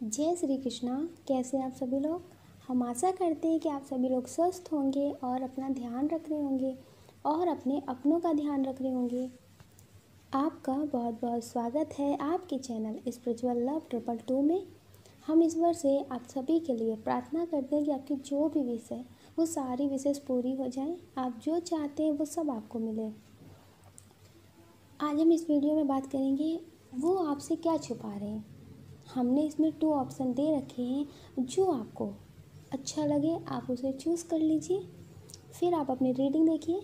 जय श्री कृष्णा। कैसे हैं आप सभी लोग। हम आशा करते हैं कि आप सभी लोग स्वस्थ होंगे और अपना ध्यान रख रहे होंगे और अपने अपनों का ध्यान रख रहे होंगे। आपका बहुत बहुत स्वागत है आपके चैनल स्पिरिचुअल लव 222 में। हम ईश्वर से आप सभी के लिए प्रार्थना करते हैं कि आपकी जो भी विश है वो सारी विशेष पूरी हो जाएं। आप जो चाहते हैं वो सब आपको मिले। आज हम इस वीडियो में बात करेंगे वो आपसे क्या छुपा रहे हैं। हमने इसमें 2 ऑप्शन दे रखे हैं, जो आपको अच्छा लगे आप उसे चूज़ कर लीजिए। फिर आप अपनी रीडिंग देखिए।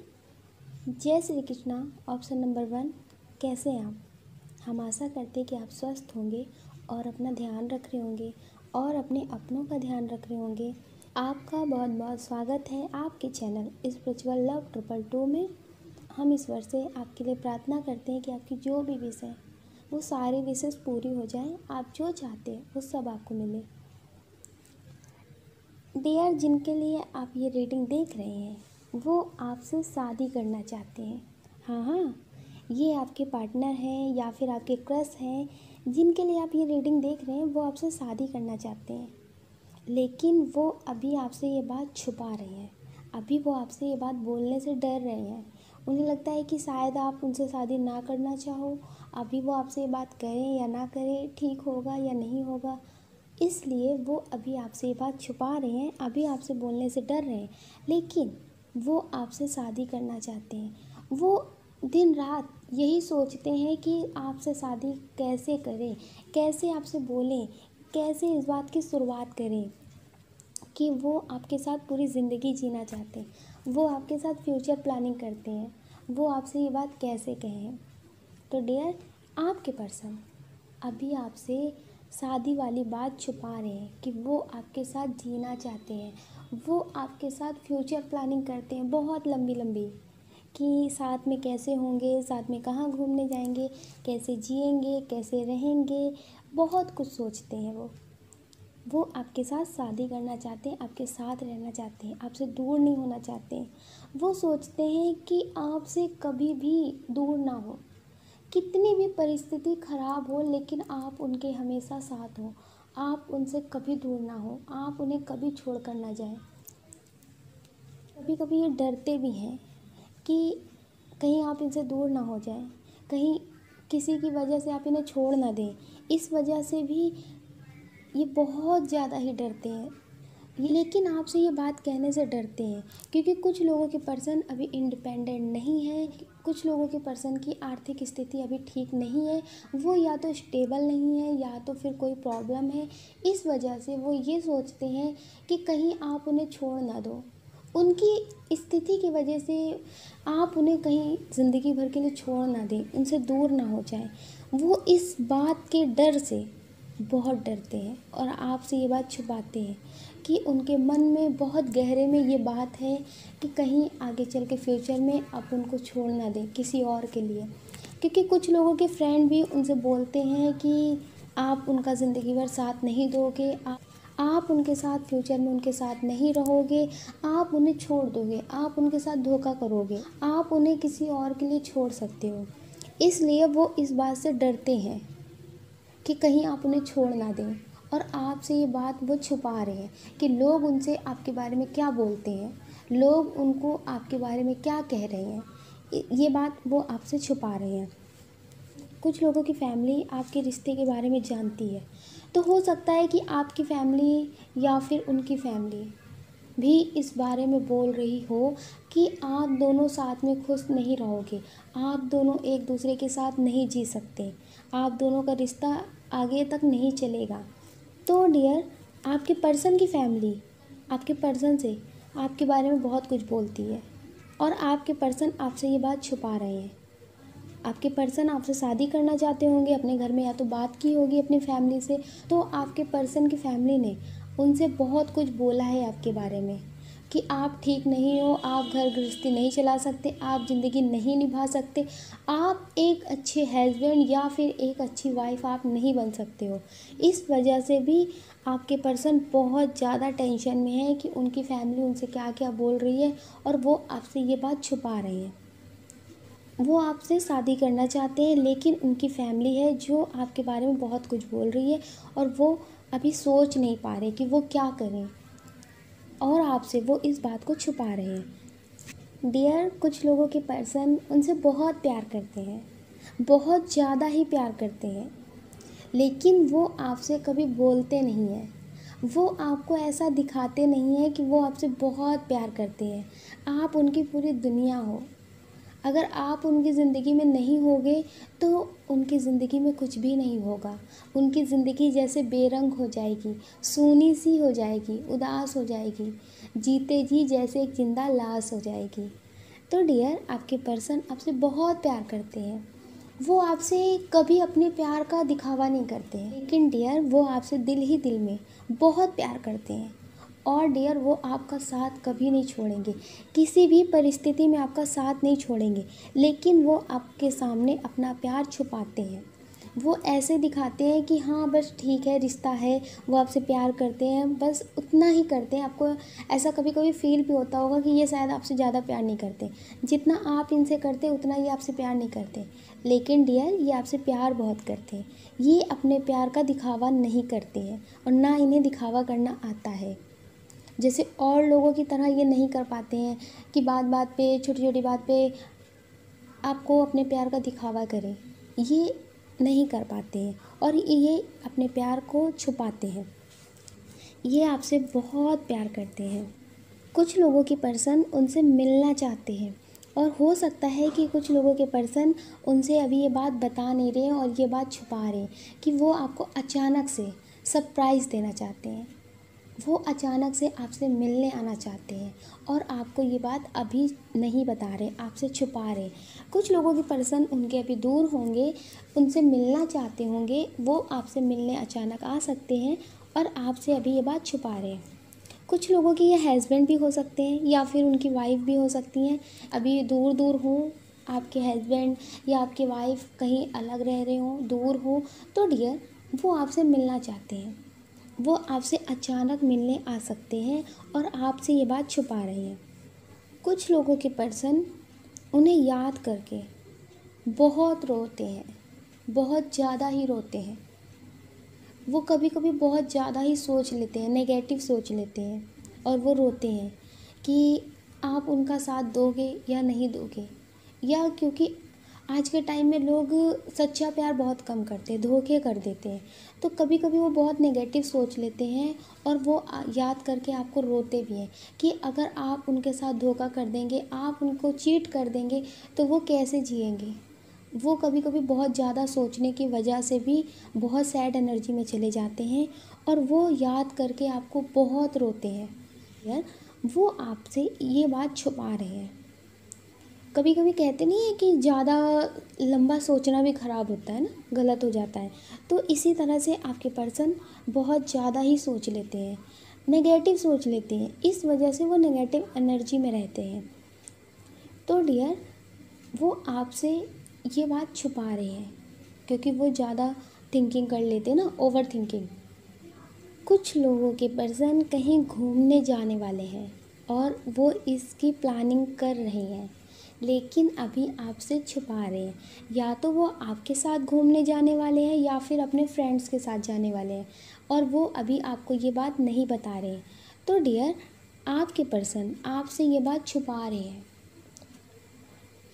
जय श्री कृष्णा। ऑप्शन नंबर 1, कैसे हैं आप। हम आशा करते हैं कि आप स्वस्थ होंगे और अपना ध्यान रख रहे होंगे और अपने अपनों का ध्यान रख रहे होंगे। आपका बहुत बहुत स्वागत है आपके चैनल स्पिरिचुअल लव 222 में। हम ईश्वर से आपके लिए प्रार्थना करते हैं कि आपकी जो भी विश है वो सारी विशेष पूरी हो जाए। आप जो चाहते हैं वो सब आपको मिले। डियर, जिनके लिए आप ये रीडिंग देख रहे हैं वो आपसे शादी करना चाहते हैं। हाँ, ये आपके पार्टनर हैं या फिर आपके क्रश हैं। जिनके लिए आप ये रीडिंग देख रहे हैं वो आपसे शादी करना चाहते हैं, लेकिन वो अभी आपसे ये बात छुपा रहे हैं। अभी वो आपसे ये बात बोलने से डर रहे हैं। उन्हें लगता है कि शायद आप उनसे शादी ना करना चाहो। अभी वो आपसे ये बात करें या ना करें, ठीक होगा या नहीं होगा, इसलिए वो अभी आपसे ये बात छुपा रहे हैं। अभी आपसे बोलने से डर रहे हैं, लेकिन वो आपसे शादी करना चाहते हैं। वो दिन रात यही सोचते हैं कि आपसे शादी कैसे करें, कैसे आपसे बोलें, कैसे इस बात की शुरुआत करें कि वो आपके साथ पूरी ज़िंदगी जीना चाहते हैं। वो आपके साथ फ्यूचर प्लानिंग करते हैं। वो आपसे ये बात कैसे कहें। तो डियर, आपके पर्सन अभी आपसे शादी वाली बात छुपा रहे हैं कि वो आपके साथ जीना चाहते हैं। वो आपके साथ फ्यूचर प्लानिंग करते हैं बहुत लंबी लंबी, कि साथ में कैसे होंगे, साथ में कहाँ घूमने जाएंगे, कैसे जिएंगे, कैसे रहेंगे। बहुत कुछ सोचते हैं वो आपके साथ शादी करना चाहते हैं, आपके साथ रहना चाहते हैं, आपसे दूर नहीं होना चाहते हैं। वो सोचते हैं कि आपसे कभी भी दूर ना हो, कितनी भी परिस्थिति खराब हो, लेकिन आप उनके हमेशा साथ हो। आप उनसे कभी दूर ना हो, आप उन्हें कभी छोड़ कर ना जाएं। कभी कभी ये डरते भी हैं कि कहीं आप इनसे दूर ना हो जाएं, कहीं किसी की वजह से आप इन्हें छोड़ ना दें। इस वजह से भी ये बहुत ज़्यादा ही डरते हैं। लेकिन आपसे ये बात कहने से डरते हैं क्योंकि कुछ लोगों के पर्सन अभी इंडिपेंडेंट नहीं है। कुछ लोगों के पर्सन की आर्थिक स्थिति अभी ठीक नहीं है। वो या तो स्टेबल नहीं है या तो फिर कोई प्रॉब्लम है। इस वजह से वो ये सोचते हैं कि कहीं आप उन्हें छोड़ ना दो। उनकी स्थिति की वजह से आप उन्हें कहीं ज़िंदगी भर के लिए छोड़ ना दें, उनसे दूर ना हो जाएं। वो इस बात के डर से बहुत डरते हैं और आपसे ये बात छुपाते हैं कि उनके मन में बहुत गहरे में ये बात है कि कहीं आगे चल के फ्यूचर में आप उनको छोड़ ना दें किसी और के लिए। क्योंकि कुछ लोगों के फ्रेंड भी उनसे बोलते हैं कि आप उनका ज़िंदगी भर साथ नहीं दोगे, आप उनके साथ फ्यूचर में उनके साथ नहीं रहोगे, आप उन्हें छोड़ दोगे, आप उनके साथ धोखा करोगे, आप उन्हें किसी और के लिए छोड़ सकते हो। इसलिए वो इस बात से डरते हैं कि कहीं आप उन्हें छोड़ ना दें। और आपसे ये बात वो छुपा रहे हैं कि लोग उनसे आपके बारे में क्या बोलते हैं, लोग उनको आपके बारे में क्या कह रहे हैं। ये बात वो आपसे छुपा रहे हैं। कुछ लोगों की फैमिली आपके रिश्ते के बारे में जानती है, तो हो सकता है कि आपकी फैमिली या फिर उनकी फैमिली भी इस बारे में बोल रही हो कि आप दोनों साथ में खुश नहीं रहोगे, आप दोनों एक दूसरे के साथ नहीं जी सकते, आप दोनों का रिश्ता आगे तक नहीं चलेगा। तो डियर, आपके पर्सन की फैमिली आपके पर्सन से आपके बारे में बहुत कुछ बोलती है और आपके पर्सन आपसे ये बात छुपा रहे हैं। आपके पर्सन आपसे शादी करना चाहते होंगे, अपने घर में या तो बात की होगी अपनी फैमिली से, तो आपके पर्सन की फैमिली ने उनसे बहुत कुछ बोला है आपके बारे में कि आप ठीक नहीं हो, आप घर गृहस्थी नहीं चला सकते, आप ज़िंदगी नहीं निभा सकते, आप एक अच्छे हस्बैंड या फिर एक अच्छी वाइफ आप नहीं बन सकते हो। इस वजह से भी आपके पर्सन बहुत ज़्यादा टेंशन में है कि उनकी फैमिली उनसे क्या क्या बोल रही है और वो आपसे ये बात छुपा रहे हैं। वो आपसे शादी करना चाहते हैं, लेकिन उनकी फैमिली है जो आपके बारे में बहुत कुछ बोल रही है और वो अभी सोच नहीं पा रहे कि वो क्या करें, और आपसे वो इस बात को छुपा रहे हैं। डियर, कुछ लोगों के पर्सन उनसे बहुत प्यार करते हैं, बहुत ज़्यादा ही प्यार करते हैं, लेकिन वो आपसे कभी बोलते नहीं हैं। वो आपको ऐसा दिखाते नहीं हैं कि वो आपसे बहुत प्यार करते हैं। आप उनकी पूरी दुनिया हो। अगर आप उनकी ज़िंदगी में नहीं होगे तो उनकी ज़िंदगी में कुछ भी नहीं होगा। उनकी ज़िंदगी जैसे बेरंग हो जाएगी, सूनी सी हो जाएगी, उदास हो जाएगी, जीते जी जैसे एक जिंदा लाश हो जाएगी। तो डियर, आपके पर्सन आपसे बहुत प्यार करते हैं। वो आपसे कभी अपने प्यार का दिखावा नहीं करते हैं, लेकिन डियर वो आपसे दिल ही दिल में बहुत प्यार करते हैं। और डियर, वो आपका साथ कभी नहीं छोड़ेंगे, किसी भी परिस्थिति में आपका साथ नहीं छोड़ेंगे, लेकिन वो आपके सामने अपना प्यार छुपाते हैं। वो ऐसे दिखाते हैं कि हाँ बस ठीक है, रिश्ता है, वो आपसे प्यार करते हैं, बस उतना ही करते हैं। आपको ऐसा कभी कभी फील भी होता होगा कि ये शायद आपसे ज़्यादा प्यार नहीं करते, जितना आप इनसे करते उतना ये आपसे प्यार नहीं करते। लेकिन डियर, ये आपसे प्यार बहुत करते हैं। ये अपने प्यार का दिखावा नहीं करते हैं और ना इन्हें दिखावा करना आता है। जैसे और लोगों की तरह ये नहीं कर पाते हैं कि बात बात पे, छोटी छोटी बात पे आपको अपने प्यार का दिखावा करें। ये नहीं कर पाते हैं और ये अपने प्यार को छुपाते हैं। ये आपसे बहुत प्यार करते हैं। कुछ लोगों के पर्सन उनसे मिलना चाहते हैं, और हो सकता है कि कुछ लोगों के पर्सन उनसे अभी ये बात बता नहीं रहे हैं और ये बात छुपा रहे हैं कि वो आपको अचानक से सरप्राइज़ देना चाहते हैं। वो अचानक से आपसे मिलने आना चाहते हैं और आपको ये बात अभी नहीं बता रहे, आपसे छुपा रहे। कुछ लोगों के पर्सन उनके अभी दूर होंगे, उनसे मिलना चाहते होंगे, वो आपसे मिलने अचानक आ सकते हैं और आपसे अभी ये बात छुपा रहे हैं। कुछ लोगों के ये हस्बैंड भी हो सकते हैं या फिर उनकी वाइफ भी हो सकती हैं। अभी दूर दूर हों आपके हस्बैंड या आपकी वाइफ, कहीं अलग रह रहे हों, दूर हो, तो डियर वो आपसे मिलना चाहते हैं। वो आपसे अचानक मिलने आ सकते हैं और आपसे ये बात छुपा रहे हैं। कुछ लोगों के पर्सन उन्हें याद करके बहुत रोते हैं, बहुत ज़्यादा ही रोते हैं। वो कभी कभी बहुत ज़्यादा ही सोच लेते हैं, नेगेटिव सोच लेते हैं और वो रोते हैं कि आप उनका साथ दोगे या नहीं दोगे। या क्योंकि आज के टाइम में लोग सच्चा प्यार बहुत कम करते हैं, धोखे कर देते हैं, तो कभी कभी वो बहुत नेगेटिव सोच लेते हैं और वो याद करके आपको रोते भी हैं कि अगर आप उनके साथ धोखा कर देंगे, आप उनको चीट कर देंगे, तो वो कैसे जिएंगे। वो कभी कभी बहुत ज़्यादा सोचने की वजह से भी बहुत सैड एनर्जी में चले जाते हैं और वो याद करके आपको बहुत रोते हैं। यार, वो आपसे ये बात छुपा रहे हैं। कभी कभी कहते नहीं है कि ज़्यादा लंबा सोचना भी ख़राब होता है ना, गलत हो जाता है। तो इसी तरह से आपके पर्सन बहुत ज़्यादा ही सोच लेते हैं, नेगेटिव सोच लेते हैं, इस वजह से वो नेगेटिव एनर्जी में रहते हैं। तो डियर, वो आपसे ये बात छुपा रहे हैं क्योंकि वो ज़्यादा थिंकिंग कर लेते हैं ना, ओवर थिंकिंग। कुछ लोगों के पर्सन कहीं घूमने जाने वाले हैं और वो इसकी प्लानिंग कर रहे हैं, लेकिन अभी आपसे छुपा रहे हैं। या तो वो आपके साथ घूमने जाने वाले हैं या फिर अपने फ्रेंड्स के साथ जाने वाले हैं और वो अभी आपको ये बात नहीं बता रहे हैं। तो डियर, आपके पर्सन आपसे ये बात छुपा रहे हैं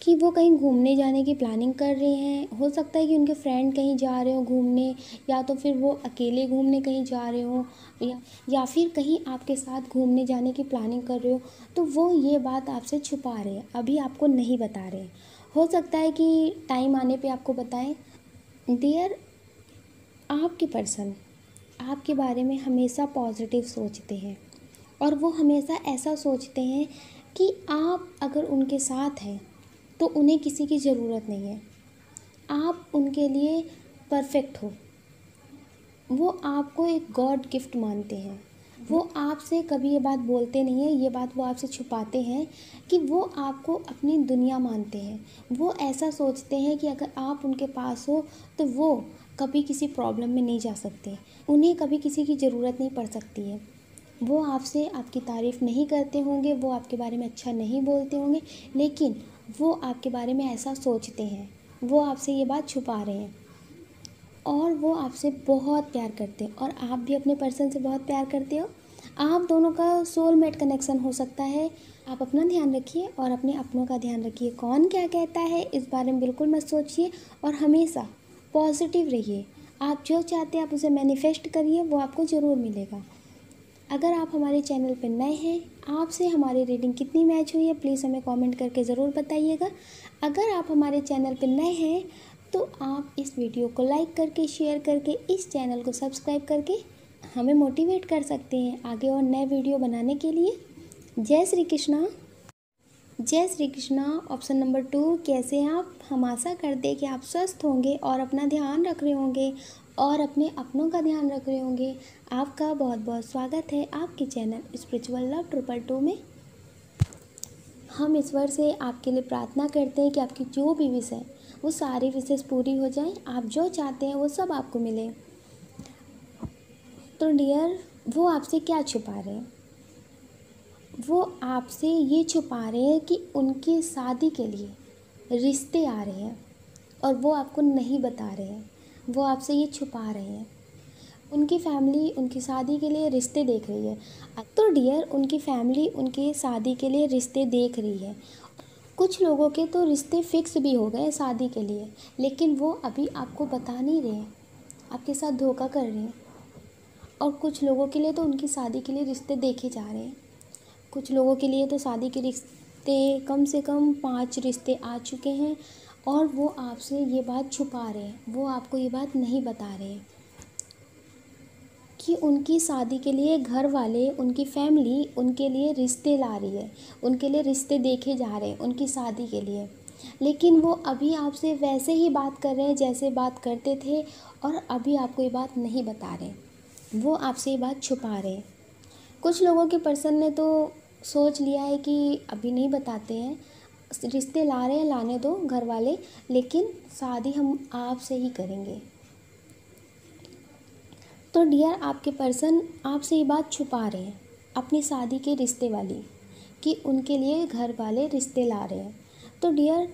कि वो कहीं घूमने जाने की प्लानिंग कर रहे हैं। हो सकता है कि उनके फ्रेंड कहीं जा रहे हो घूमने, या तो फिर वो अकेले घूमने कहीं जा रहे हो, या फिर कहीं आपके साथ घूमने जाने की प्लानिंग कर रहे हो। तो वो ये बात आपसे छुपा रहे हैं, अभी आपको नहीं बता रहे। हो सकता है कि टाइम आने पे आपको बताएं। डियर, आपके पर्सन आपके बारे में हमेशा पॉजिटिव सोचते हैं और वो हमेशा ऐसा सोचते हैं कि आप अगर उनके साथ हैं तो उन्हें किसी की ज़रूरत नहीं है, आप उनके लिए परफेक्ट हो। वो आपको एक गॉड गिफ्ट मानते हैं। वो आपसे कभी ये बात बोलते नहीं हैं, ये बात वो आपसे छुपाते हैं कि वो आपको अपनी दुनिया मानते हैं। वो ऐसा सोचते हैं कि अगर आप उनके पास हो तो वो कभी किसी प्रॉब्लम में नहीं जा सकते, उन्हें कभी किसी की ज़रूरत नहीं पड़ सकती है। वो आपसे आपकी तारीफ़ नहीं करते होंगे, वो आपके बारे में अच्छा नहीं बोलते होंगे, लेकिन वो आपके बारे में ऐसा सोचते हैं, वो आपसे ये बात छुपा रहे हैं और वो आपसे बहुत प्यार करते हैं और आप भी अपने पर्सन से बहुत प्यार करते हो। आप दोनों का सोलमेट कनेक्शन हो सकता है। आप अपना ध्यान रखिए और अपने अपनों का ध्यान रखिए। कौन क्या कहता है इस बारे में बिल्कुल मत सोचिए और हमेशा पॉजिटिव रहिए। आप जो चाहते हैं आप उसे मैनिफेस्ट करिए, वो आपको ज़रूर मिलेगा। अगर आप हमारे चैनल पर नए हैं, आपसे हमारी रीडिंग कितनी मैच हुई है प्लीज़ हमें कमेंट करके ज़रूर बताइएगा। अगर आप हमारे चैनल पर नए हैं तो आप इस वीडियो को लाइक करके, शेयर करके, इस चैनल को सब्सक्राइब करके हमें मोटिवेट कर सकते हैं आगे और नए वीडियो बनाने के लिए। जय श्री कृष्णा। जय श्री कृष्णा। ऑप्शन नंबर 2, कैसे हैं आप? हम आशा करते हैं कि आप स्वस्थ होंगे और अपना ध्यान रख रहे होंगे और अपने अपनों का ध्यान रख रहे होंगे। आपका बहुत बहुत स्वागत है आपके चैनल स्पिरिचुअल लव 222 में। हम ईश्वर से आपके लिए प्रार्थना करते हैं कि आपकी जो भी विश है वो सारी विशेष पूरी हो जाए। आप जो चाहते हैं वो सब आपको मिले। तो डियर, वो आपसे क्या छुपा रहे हैं? वो आपसे ये छुपा रहे हैं कि उनकी शादी के लिए रिश्ते आ रहे हैं और वो आपको नहीं बता रहे हैं। वो आपसे ये छुपा रहे हैं। उनकी फैमिली उनकी शादी के लिए रिश्ते देख रही है। तो डियर, उनकी फैमिली उनकी शादी के लिए रिश्ते देख रही है। कुछ लोगों के तो रिश्ते फिक्स भी हो गए शादी के लिए, लेकिन वो अभी आपको बता नहीं रहे हैं, आपके साथ धोखा कर रहे हैं। और कुछ लोगों के लिए तो उनकी शादी के लिए रिश्ते देखे जा रहे हैं। कुछ लोगों के लिए तो शादी के रिश्ते कम से कम 5 रिश्ते आ चुके हैं और वो आपसे ये बात छुपा रहे हैं। वो आपको ये बात नहीं बता रहे हैं कि उनकी शादी के लिए घर वाले, उनकी फैमिली उनके लिए रिश्ते ला रही है, उनके लिए रिश्ते देखे जा रहे हैं उनकी शादी के लिए। लेकिन वो अभी आपसे वैसे ही बात कर रहे हैं जैसे बात करते थे और अभी आपको ये बात नहीं बता रहे। वो आपसे ये बात छुपा रहे हैं। कुछ लोगों के पर्सन ने तो सोच लिया है कि अभी नहीं बताते हैं, रिश्ते ला रहे हैं, लाने दो घर वाले, लेकिन शादी हम आपसे ही करेंगे। तो डियर, आपके पर्सन आपसे ये बात छुपा रहे हैं अपनी शादी के रिश्ते वाली, कि उनके लिए घर वाले रिश्ते ला रहे हैं। तो डियर,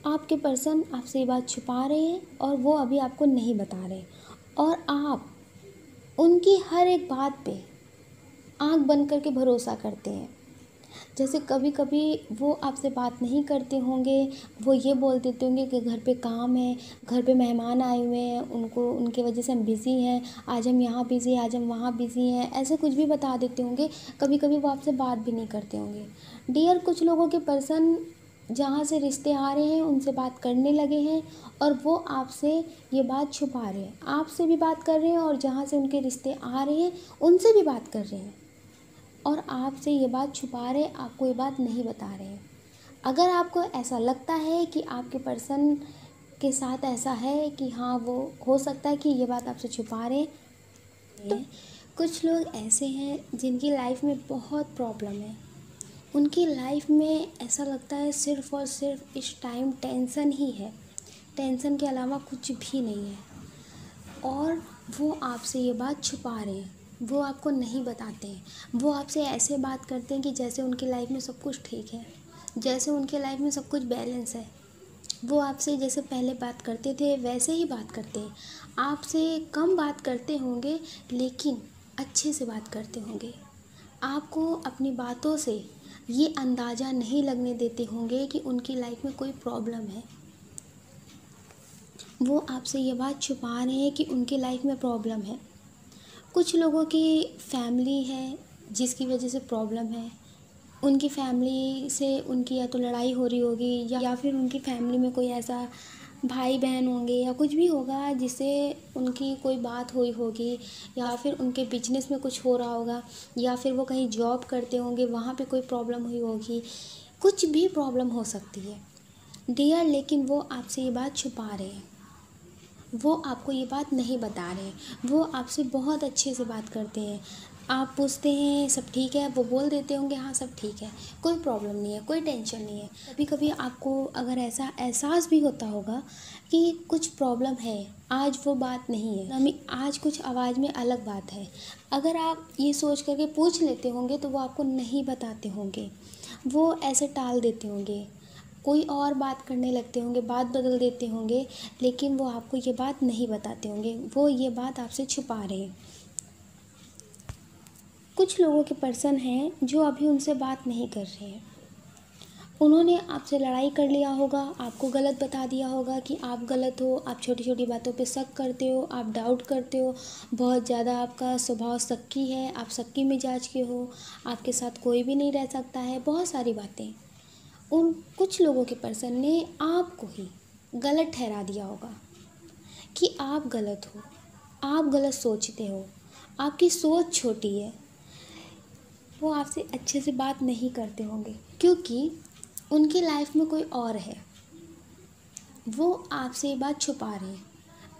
आपके पर्सन आपसे ये बात छुपा रहे हैं और वो अभी आपको नहीं बता रहे और आप उनकी हर एक बात पे आँख बंद करके भरोसा करते हैं। जैसे कभी कभी वो आपसे बात नहीं करते होंगे, वो ये बोल देते होंगे कि घर पे काम है, घर पे मेहमान आए हुए हैं, उनको उनके वजह से हम बिज़ी हैं, आज हम यहाँ बिज़ी हैं, आज हम वहाँ बिज़ी हैं, ऐसे कुछ भी बता देते होंगे। कभी कभी वो आपसे बात भी नहीं करते होंगे। डियर, कुछ लोगों के पर्सन जहाँ से रिश्ते आ रहे हैं उनसे बात करने लगे हैं और वो आपसे ये बात छुपा रहे हैं। आपसे भी बात कर रहे हैं और जहाँ से उनके रिश्ते आ रहे हैं उनसे भी बात कर रहे हैं और आपसे ये बात छुपा रहे, आपको ये बात नहीं बता रहे हैं। अगर आपको ऐसा लगता है कि आपके पर्सन के साथ ऐसा है कि हाँ, वो हो सकता है कि ये बात आपसे छुपा रहे हैं। तो कुछ लोग ऐसे हैं जिनकी लाइफ में बहुत प्रॉब्लम है। उनकी लाइफ में ऐसा लगता है सिर्फ़ और सिर्फ इस टाइम टेंशन ही है, टेंशन के अलावा कुछ भी नहीं है और वो आपसे ये बात छुपा रहे हैं। वो आपको नहीं बताते हैं। वो आपसे ऐसे बात करते हैं कि जैसे उनकी लाइफ में सब कुछ ठीक है, जैसे उनके लाइफ में सब कुछ बैलेंस है। वो आपसे जैसे पहले बात करते थे वैसे ही बात करते हैं। आपसे कम बात करते होंगे लेकिन अच्छे से बात करते होंगे। आपको अपनी बातों से ये अंदाज़ा नहीं लगने देते होंगे कि उनकी लाइफ में कोई प्रॉब्लम है। वो आपसे ये बात छुपा रहे हैं कि उनकी लाइफ में प्रॉब्लम है। कुछ लोगों की फैमिली है जिसकी वजह से प्रॉब्लम है। उनकी फैमिली से उनकी या तो लड़ाई हो रही होगी या फिर उनकी फैमिली में कोई ऐसा भाई बहन होंगे या कुछ भी होगा जिससे उनकी कोई बात हुई होगी या फिर उनके बिजनेस में कुछ हो रहा होगा या फिर वो कहीं जॉब करते होंगे, वहाँ पे कोई प्रॉब्लम हुई होगी। कुछ भी प्रॉब्लम हो सकती है डियर, लेकिन वो आपसे ये बात छुपा रहे हैं। वो आपको ये बात नहीं बता रहे। वो आपसे बहुत अच्छे से बात करते हैं। आप पूछते हैं सब ठीक है, वो बोल देते होंगे हाँ सब ठीक है, कोई प्रॉब्लम नहीं है, कोई टेंशन नहीं है। कभी कभी आपको अगर ऐसा एहसास भी होता होगा कि कुछ प्रॉब्लम है, आज वो बात नहीं है, हमें आज कुछ आवाज़ में अलग बात है, अगर आप ये सोच करके पूछ लेते होंगे तो वो आपको नहीं बताते होंगे, वो ऐसे टाल देते होंगे। कोई और बात करने लगते होंगे, बात बदल देते होंगे, लेकिन वो आपको ये बात नहीं बताते होंगे, वो ये बात आपसे छुपा रहे हैं। कुछ लोगों के पर्सन हैं जो अभी उनसे बात नहीं कर रहे हैं। उन्होंने आपसे लड़ाई कर लिया होगा, आपको गलत बता दिया होगा कि आप गलत हो, आप छोटी छोटी बातों पे शक करते हो, आप डाउट करते हो, बहुत ज़्यादा आपका स्वभाव शक्की है, आप शक्की मिजाज के हो, आपके साथ कोई भी नहीं रह सकता है, बहुत सारी बातें। उन कुछ लोगों के पर्सन ने आपको ही गलत ठहरा दिया होगा कि आप गलत हो, आप गलत सोचते हो, आपकी सोच छोटी है। वो आपसे अच्छे से बात नहीं करते होंगे क्योंकि उनकी लाइफ में कोई और है, वो आपसे ये बात छुपा रहे हैं।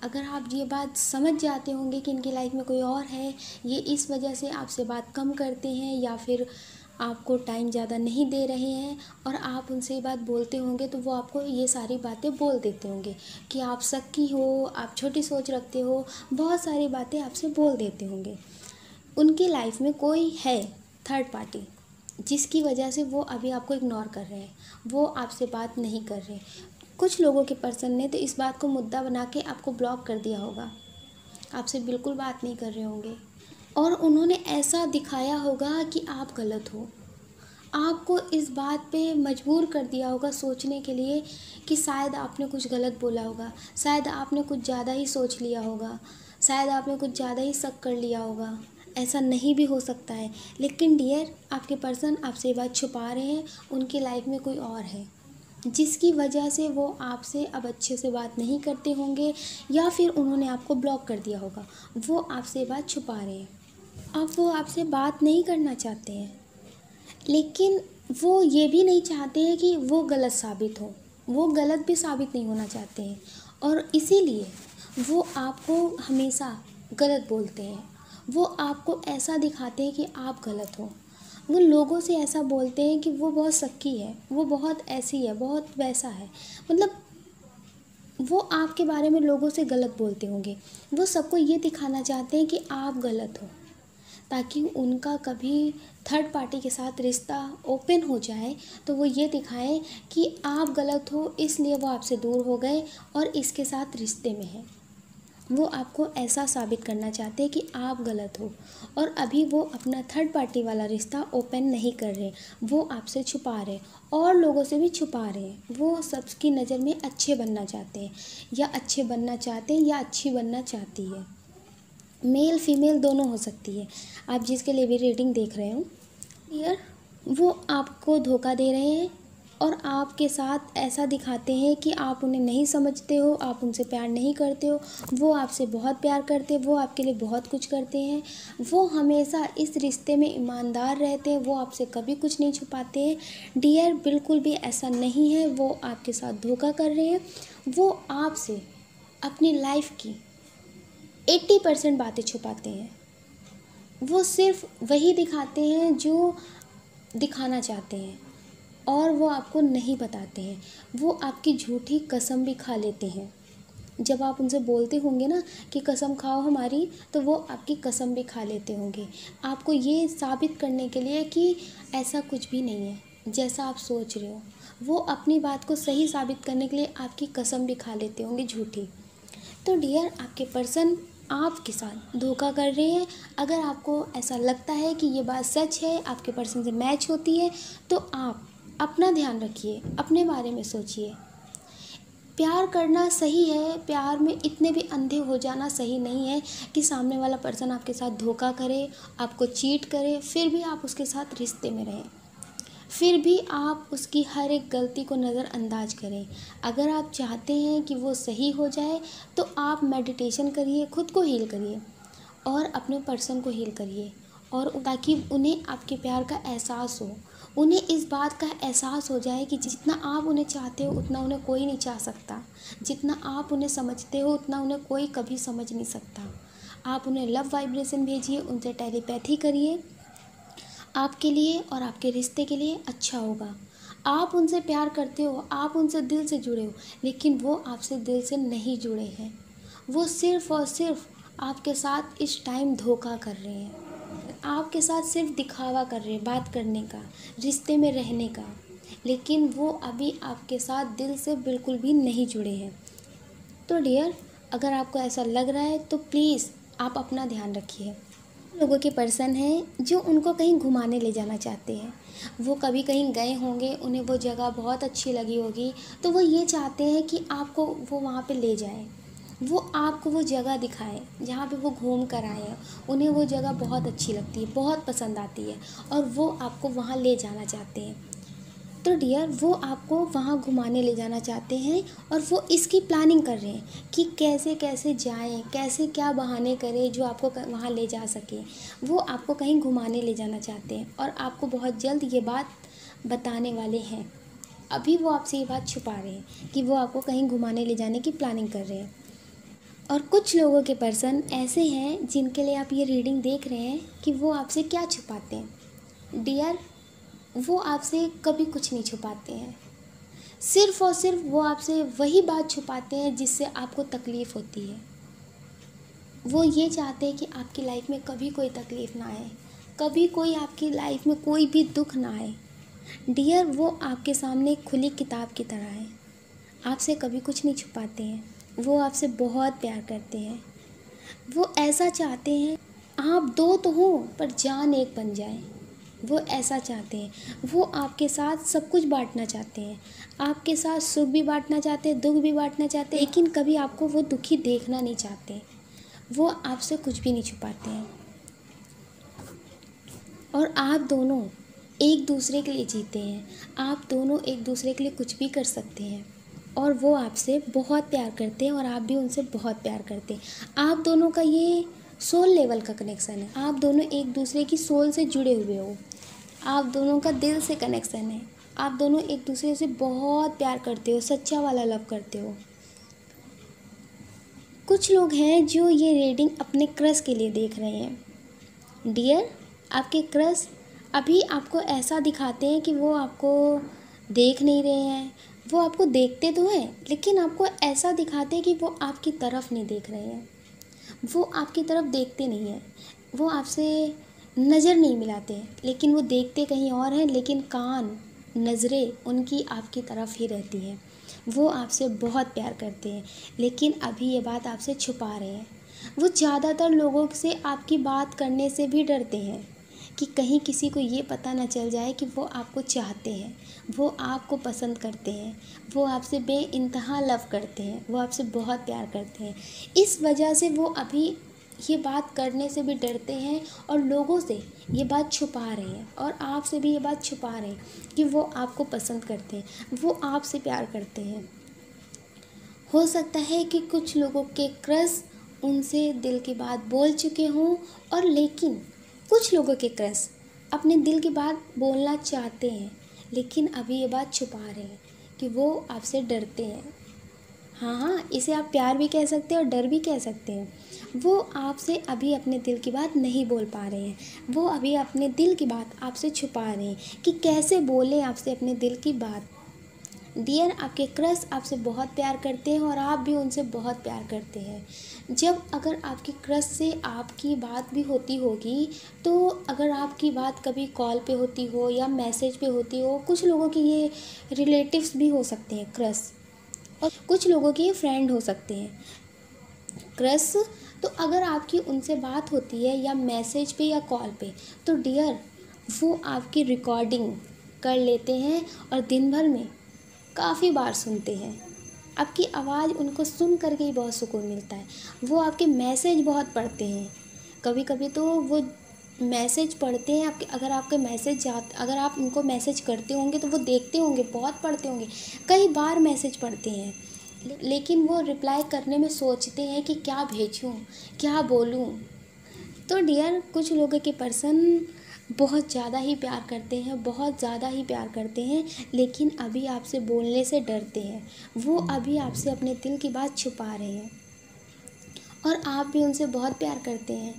अगर आप ये बात समझ जाते होंगे कि इनकी लाइफ में कोई और है, ये इस वजह से आपसे बात कम करते हैं या फिर आपको टाइम ज़्यादा नहीं दे रहे हैं और आप उनसे ये बात बोलते होंगे, तो वो आपको ये सारी बातें बोल देते होंगे कि आप शक्की हो, आप छोटी सोच रखते हो, बहुत सारी बातें आपसे बोल देते होंगे। उनकी लाइफ में कोई है थर्ड पार्टी, जिसकी वजह से वो अभी आपको इग्नोर कर रहे हैं, वो आपसे बात नहीं कर रहे। कुछ लोगों के पर्सन ने तो इस बात को मुद्दा बना के आपको ब्लॉक कर दिया होगा, आपसे बिल्कुल बात नहीं कर रहे होंगे और उन्होंने ऐसा दिखाया होगा कि आप गलत हो। आपको इस बात पे मजबूर कर दिया होगा सोचने के लिए कि शायद आपने कुछ गलत बोला होगा, शायद आपने कुछ ज़्यादा ही सोच लिया होगा, शायद आपने कुछ ज़्यादा ही शक कर लिया होगा। ऐसा नहीं भी हो सकता है, लेकिन डियर आपके पर्सन आपसे ये बात छुपा रहे हैं, उनकी लाइफ में कोई और है जिसकी वजह से वो आपसे अब अच्छे से बात नहीं करते होंगे या फिर उन्होंने आपको ब्लॉक कर दिया होगा। वो आपसे बात छुपा रहे हैं, अब वो आपसे बात नहीं करना चाहते हैं, लेकिन वो ये भी नहीं चाहते हैं कि वो गलत साबित हो, वो गलत भी साबित नहीं होना चाहते हैं और इसीलिए वो आपको हमेशा गलत बोलते हैं। वो आपको ऐसा दिखाते हैं कि आप गलत हो, वो लोगों से ऐसा बोलते हैं कि वो बहुत शक्की है, वो बहुत ऐसी है, बहुत वैसा है, मतलब वो आपके बारे में लोगों से गलत बोलते होंगे। वो सबको ये दिखाना चाहते हैं कि आप गलत हो, ताकि उनका कभी थर्ड पार्टी के साथ रिश्ता ओपन हो जाए तो वो ये दिखाएं कि आप गलत हो, इसलिए वो आपसे दूर हो गए और इसके साथ रिश्ते में हैं। वो आपको ऐसा साबित करना चाहते हैं कि आप गलत हो और अभी वो अपना थर्ड पार्टी वाला रिश्ता ओपन नहीं कर रहे, वो आपसे छुपा रहे और लोगों से भी छुपा रहे हैं। वो सबकी नज़र में अच्छे बनना चाहते हैं या अच्छे बनना चाहते हैं या अच्छी बनना चाहती है। मेल फीमेल दोनों हो सकती है, आप जिसके लिए भी रीडिंग देख रहे हो। यार वो आपको धोखा दे रहे हैं और आपके साथ ऐसा दिखाते हैं कि आप उन्हें नहीं समझते हो, आप उनसे प्यार नहीं करते हो। वो आपसे बहुत प्यार करते हैं, वो आपके लिए बहुत कुछ करते हैं, वो हमेशा इस रिश्ते में ईमानदार रहते हैं, वो आपसे कभी कुछ नहीं छुपाते हैं। डियर बिल्कुल भी ऐसा नहीं है, वो आपके साथ धोखा कर रहे हैं। वो आपसे अपनी लाइफ की 80% बातें छुपाते हैं। वो सिर्फ वही दिखाते हैं जो दिखाना चाहते हैं और वो आपको नहीं बताते हैं। वो आपकी झूठी कसम भी खा लेते हैं। जब आप उनसे बोलते होंगे ना कि कसम खाओ हमारी, तो वो आपकी कसम भी खा लेते होंगे, आपको ये साबित करने के लिए कि ऐसा कुछ भी नहीं है जैसा आप सोच रहे हो। वो अपनी बात को सही साबित करने के लिए आपकी कसम भी खा लेते होंगे झूठी। तो डियर आपके पर्सन आपके साथ धोखा कर रहे हैं। अगर आपको ऐसा लगता है कि ये बात सच है, आपके पर्सन से मैच होती है, तो आप अपना ध्यान रखिए, अपने बारे में सोचिए। प्यार करना सही है, प्यार में इतने भी अंधे हो जाना सही नहीं है कि सामने वाला पर्सन आपके साथ धोखा करे, आपको चीट करे, फिर भी आप उसके साथ रिश्ते में रहें, फिर भी आप उसकी हर एक गलती को नज़रअंदाज करें। अगर आप चाहते हैं कि वो सही हो जाए तो आप मेडिटेशन करिए, खुद को हील करिए और अपने पर्सन को हील करिए, और ताकि उन्हें आपके प्यार का एहसास हो, उन्हें इस बात का एहसास हो जाए कि जितना आप उन्हें चाहते हो उतना उन्हें कोई नहीं चाह सकता, जितना आप उन्हें समझते हो उतना उन्हें कोई कभी समझ नहीं सकता। आप उन्हें लव वाइब्रेशन भेजिए, उनसे टेलीपैथी करिए, आपके लिए और आपके रिश्ते के लिए अच्छा होगा। आप उनसे प्यार करते हो, आप उनसे दिल से जुड़े हो, लेकिन वो आपसे दिल से नहीं जुड़े हैं। वो सिर्फ़ और सिर्फ आपके साथ इस टाइम धोखा कर रहे हैं, आपके साथ सिर्फ दिखावा कर रहे हैं, बात करने का, रिश्ते में रहने का। लेकिन वो अभी आपके साथ दिल से बिल्कुल भी नहीं जुड़े हैं। तो डियर, अगर आपको ऐसा लग रहा है तो प्लीज़ आप अपना ध्यान रखिए। लोगों के पर्सन हैं जो उनको कहीं घुमाने ले जाना चाहते हैं। वो कभी कहीं गए होंगे, उन्हें वो जगह बहुत अच्छी लगी होगी, तो वो ये चाहते हैं कि आपको वो वहाँ पे ले जाएं। वो आपको वो जगह दिखाएं जहाँ पे वो घूम कर आए हैं। उन्हें वो जगह बहुत अच्छी लगती है, बहुत पसंद आती है, और वो आपको वहाँ ले जाना चाहते हैं। तो डियर, वो आपको वहाँ घुमाने ले जाना चाहते हैं और वो इसकी प्लानिंग कर रहे हैं कि कैसे कैसे जाएं, कैसे क्या बहाने करें जो आपको वहाँ ले जा सके। वो आपको कहीं घुमाने ले जाना चाहते हैं और आपको बहुत जल्द ये बात बताने वाले हैं। अभी वो आपसे ये बात छुपा रहे हैं कि वो आपको कहीं घुमाने ले जाने की प्लानिंग कर रहे हैं। और कुछ लोगों के पर्सन ऐसे हैं जिनके लिए आप ये रीडिंग देख रहे हैं कि वो आपसे क्या छुपाते हैं। डियर, वो आपसे कभी कुछ नहीं छुपाते हैं। सिर्फ़ और सिर्फ वो आपसे वही बात छुपाते हैं जिससे आपको तकलीफ़ होती है। वो ये चाहते हैं कि आपकी लाइफ में कभी कोई तकलीफ़ ना आए, कभी कोई आपकी लाइफ में कोई भी दुख ना आए। डियर, वो आपके सामने एक खुली किताब की तरह है। आपसे कभी कुछ नहीं छुपाते हैं। वो आपसे बहुत प्यार करते हैं। वो ऐसा चाहते हैं आप दो तो हो पर जान एक बन जाए। वो ऐसा चाहते हैं। वो आपके साथ सब कुछ बांटना चाहते हैं। आपके साथ सुख भी बांटना चाहते हैं, दुख भी बांटना चाहते हैं, लेकिन कभी आपको वो दुखी देखना नहीं चाहते। वो आपसे कुछ भी नहीं छुपाते हैं। और आप दोनों एक दूसरे के लिए जीते हैं। आप दोनों एक दूसरे के लिए कुछ भी कर सकते हैं। और वो आपसे बहुत प्यार करते हैं और आप भी उनसे बहुत प्यार करते हैं। आप दोनों का ये सोल लेवल का कनेक्शन है। आप दोनों एक दूसरे की सोल से जुड़े हुए हो। आप दोनों का दिल से कनेक्शन है। आप दोनों एक दूसरे से बहुत प्यार करते हो, सच्चा वाला लव करते हो। कुछ लोग हैं जो ये रीडिंग अपने क्रश के लिए देख रहे हैं। डियर, आपके क्रश अभी आपको ऐसा दिखाते हैं कि वो आपको देख नहीं रहे हैं। वो आपको देखते तो हैं, लेकिन आपको ऐसा दिखाते हैं कि वो आपकी तरफ नहीं देख रहे हैं। वो आपकी तरफ देखते नहीं हैं। वो आपसे नज़र नहीं मिलाते हैं, लेकिन वो देखते कहीं और हैं, लेकिन कान, नज़रें उनकी आपकी तरफ ही रहती हैं। वो आपसे बहुत प्यार करते हैं, लेकिन अभी ये बात आपसे छुपा रहे हैं। वो ज़्यादातर लोगों से आपकी बात करने से भी डरते हैं कि कहीं किसी को ये पता ना चल जाए कि वो आपको चाहते हैं, वो आपको पसंद करते हैं, वो आपसे बेइंतहा लव करते हैं, वो आपसे बहुत प्यार करते हैं। इस वजह से वो अभी ये बात करने से भी डरते हैं और लोगों से ये बात छुपा रहे हैं, और आपसे भी ये बात छुपा रहे हैं कि वो आपको पसंद करते हैं, वो आपसे प्यार करते हैं। हो सकता है कि कुछ लोगों के क्रश उनसे दिल की बात बोल चुके हों, और लेकिन कुछ लोगों के क्रश अपने दिल की बात बोलना चाहते हैं, लेकिन अभी ये बात छुपा रहे हैं कि वो आपसे डरते हैं। हाँ, इसे आप प्यार भी कह सकते हैं और डर भी कह सकते हैं। वो आपसे अभी अपने दिल की बात नहीं बोल पा रहे हैं। वो अभी अपने दिल की बात आपसे छुपा रहे हैं कि कैसे बोलें आपसे अपने दिल की बात। डियर, आपके क्रश आपसे बहुत प्यार करते हैं और आप भी उनसे बहुत प्यार करते हैं। जब अगर आपके क्रश से आपकी बात भी होती होगी, तो अगर आपकी बात कभी कॉल पे होती हो या मैसेज पे होती हो, कुछ लोगों की ये रिलेटिव्स भी हो सकते हैं क्रश, और कुछ लोगों के ये फ्रेंड हो सकते हैं क्रश। तो अगर आपकी उनसे बात होती है या मैसेज पे या कॉल पे, तो डियर, वो आपकी रिकॉर्डिंग कर लेते हैं और दिन भर में काफ़ी बार सुनते हैं। आपकी आवाज़ उनको सुन करके ही बहुत सुकून मिलता है। वो आपके मैसेज बहुत पढ़ते हैं। कभी कभी तो वो मैसेज पढ़ते हैं आपके, अगर आप उनको मैसेज करते होंगे तो वो देखते होंगे, बहुत पढ़ते होंगे, कई बार मैसेज पढ़ते हैं, लेकिन वो रिप्लाई करने में सोचते हैं कि क्या भेजूं, क्या बोलूं। तो डियर, कुछ लोगों के पर्सन बहुत ज़्यादा ही प्यार करते हैं, बहुत ज़्यादा ही प्यार करते हैं, लेकिन अभी आपसे बोलने से डरते हैं। वो अभी आपसे अपने दिल की बात छुपा रहे हैं, और आप भी उनसे बहुत प्यार करते हैं।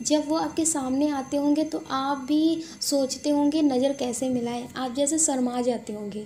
जब वो आपके सामने आते होंगे तो आप भी सोचते होंगे नज़र कैसे मिलाएं। आप जैसे शर्मा जाते होंगे,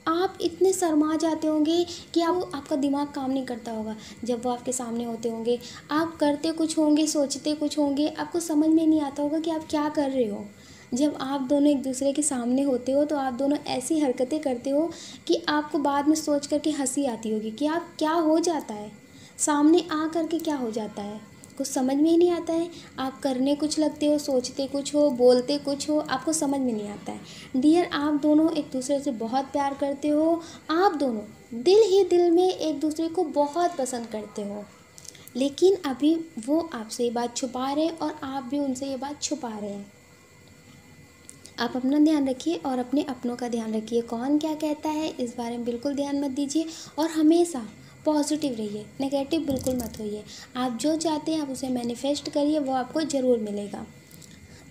आप इतने शर्मा जाते होंगे कि आपका दिमाग काम नहीं करता होगा। जब वो आपके सामने होते होंगे, आप करते कुछ होंगे, सोचते कुछ होंगे, आपको समझ में नहीं आता होगा कि आप क्या कर रहे हो। जब आप दोनों एक दूसरे के सामने होते हो तो आप दोनों ऐसी हरकतें करते हो कि आपको बाद में सोच कर के हंसी आती होगी कि आप क्या हो जाता है, सामने आ कर के क्या हो जाता है, कुछ समझ में ही नहीं आता है। आप करने कुछ लगते हो, सोचते कुछ हो, बोलते कुछ हो, आपको समझ में नहीं आता है। डियर, आप दोनों एक दूसरे से बहुत प्यार करते हो, आप दोनों दिल ही दिल में एक दूसरे को बहुत पसंद करते हो, लेकिन अभी वो आपसे ये बात छुपा रहे हैं और आप भी उनसे ये बात छुपा रहे हैं। आप अपना ध्यान रखिए और अपने अपनों का ध्यान रखिए। कौन क्या कहता है इस बारे में बिल्कुल ध्यान मत दीजिए और हमेशा पॉजिटिव रहिए, नेगेटिव बिल्कुल मत होइए। आप जो चाहते हैं आप उसे मैनिफेस्ट करिए, वो आपको ज़रूर मिलेगा।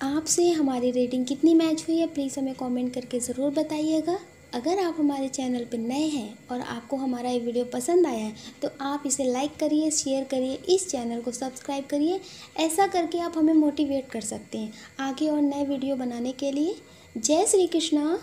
आपसे हमारी रेटिंग कितनी मैच हुई है प्लीज़ हमें कमेंट करके ज़रूर बताइएगा। अगर आप हमारे चैनल पर नए हैं और आपको हमारा ये वीडियो पसंद आया है तो आप इसे लाइक करिए, शेयर करिए, इस चैनल को सब्सक्राइब करिए। ऐसा करके आप हमें मोटिवेट कर सकते हैं आगे और नए वीडियो बनाने के लिए। जय श्री कृष्णा।